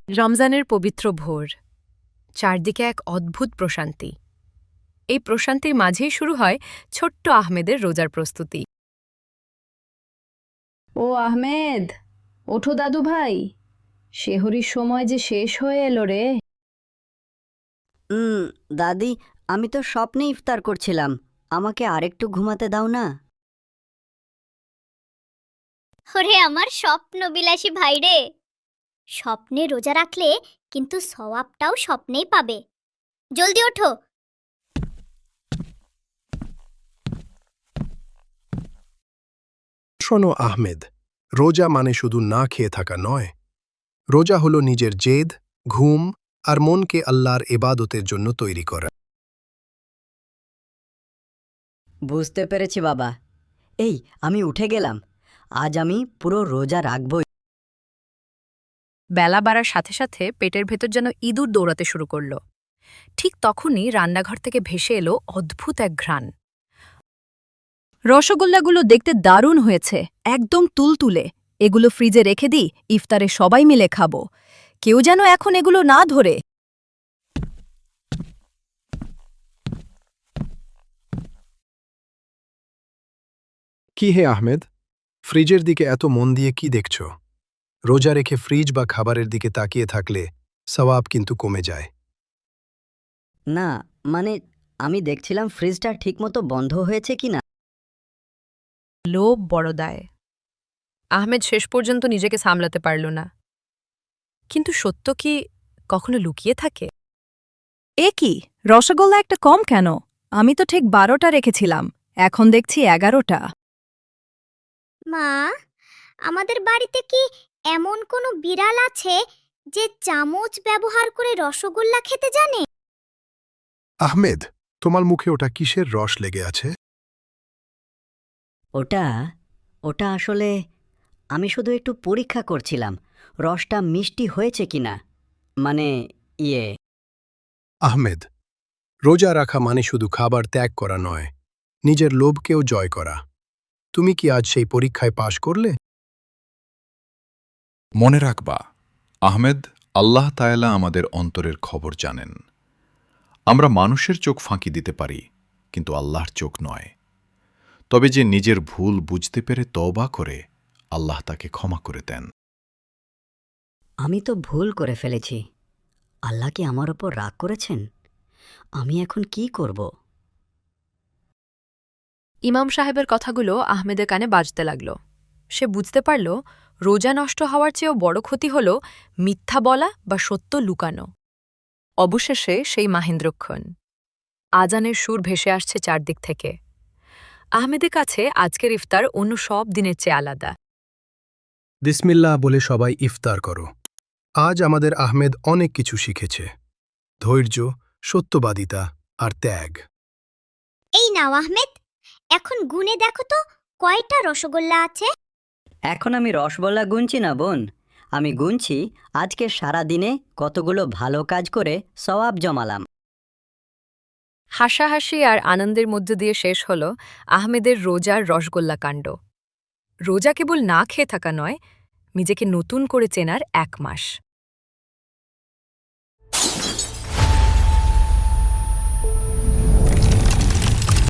রমজানের পবিত্র ভোর, চারদিকে এক অদ্ভুত প্রশান্তি। এই প্রশান্তির মাঝেই শুরু হয় ছোট্ট আহমেদের রোজার প্রস্তুতি। ও আহমেদ, ওঠো দাদু ভাই, সেহরির সময় যে শেষ হয়ে এলো রে। দাদি, আমি তো স্বপ্নে ইফতার করছিলাম। আমাকে আরেকটু ঘুমাতে দাও না। ওরে আমার স্বপ্নবিলাসী ভাই রে, স্বপ্নে রোজা রাখলে কিন্তু সওয়াবটাও স্বপ্নেই পাবে। জলদি ওঠো। শোনো আহমেদ, রোজা মানে শুধু না খেয়ে থাকা নয়। রোজা হলো নিজের জেদ, ঘুম আর মনকে আল্লাহর ইবাদতের জন্য তৈরি করা। বুঝতে পেরেছি বাবা। এই, আমি উঠে গেলাম। আজ আমি পুরো রোজা রাখবই। বেলা বাড়ার সাথে সাথে পেটের ভেতর যেন ইঁদুর দৌড়াতে শুরু করল। ঠিক তখনই রান্নাঘর থেকে ভেসে এলো অদ্ভুত এক ঘ্রাণ। রসগোল্লাগুলো দেখতে দারুণ হয়েছে, একদম তুলতুলে। এগুলো ফ্রিজে রেখে দিই, ইফতারে সবাই মিলে খাবো। কেউ যেন এখন এগুলো না ধরে। কি হে আহমেদ, ফ্রিজের দিকে এত মন দিয়ে কি দেখছ? রোজা রেখে ফ্রিজ বা খাবারের দিকে তাকিয়ে থাকলে সওয়াব কিন্তু কমে যায়। না, মানে আমি দেখছিলাম ফ্রিজটা ঠিকমতো বন্ধ হয়েছে কিনা। লোভ বড় দায়। আহমেদ শেষ পর্যন্ত নিজেকে সামলাতে পারল না। কিন্তু সত্য কি কখনো লুকিয়ে থাকে? এ কি, রসগোল্লা একটা কম কেন? আমি তো ঠিক 12টা রেখেছিলাম, এখন দেখছি 11টা। মা, আমাদের বাড়িতে কি এমন কোনো বিড়াল আছে যে চামচ ব্যবহার করে রসগোল্লা খেতে জানে? আহমেদ, তোমার মুখে ওটা কিসের রস লেগে আছে? ওটা ওটা আসলে আমি শুধু একটু পরীক্ষা করছিলাম রসটা মিষ্টি হয়েছে কিনা। মানে ইয়ে আহমেদ, রোজা রাখা মানে শুধু খাবার ত্যাগ করা নয়, নিজের লোভকেও জয় করা। তুমি কি আজ সেই পরীক্ষায় পাশ করলে? মনে রাখবা, আহমেদ, আল্লাহ তায়ালা আমাদের অন্তরের খবর জানেন। আমরা মানুষের চোখ ফাঁকি দিতে পারি, কিন্তু আল্লাহর চোখ নয়। তবে যে নিজের ভুল বুঝতে পেরে তওবা করে, আল্লাহ তাকে ক্ষমা করে দেন। আমি তো ভুল করে ফেলেছি। আল্লাহ কি আমার ওপর রাগ করেছেন? আমি এখন কি করব? ইমাম সাহেবের কথাগুলো আহমেদের কানে বাজতে লাগল। সে বুঝতে পারল, রোজা নষ্ট হওয়ার চেয়েও বড় ক্ষতি হল মিথ্যা বলা বা সত্য লুকানো। অবশেষে সেই মাহেন্দ্রক্ষণ। আজানের সুর ভেসে আসছে চারদিক থেকে। আহমেদের কাছে আজকের ইফতার অন্য সব দিনের চেয়ে আলাদা। বিসমিল্লাহ বলে সবাই ইফতার করো। আজ আমাদের আহমেদ অনেক কিছু শিখেছে: ধৈর্য, সত্যবাদিতা আর ত্যাগ। এই নাও আহমেদ, এখন গুনে দেখো তো কয়টা রসগোল্লা আছে। এখন আমি রসগোল্লা গুনছি না বোন, আমি গুনছি আজকে সারা দিনে কতগুলো ভালো কাজ করে সওয়াব জমালাম। হাসাহাসি আর আনন্দের মধ্য দিয়ে শেষ হল আহমেদের রোজার রসগোল্লা কাণ্ড। রোজা কেবল না খেয়ে থাকা নয়, নিজেকে নতুন করে চেনার 1 মাস।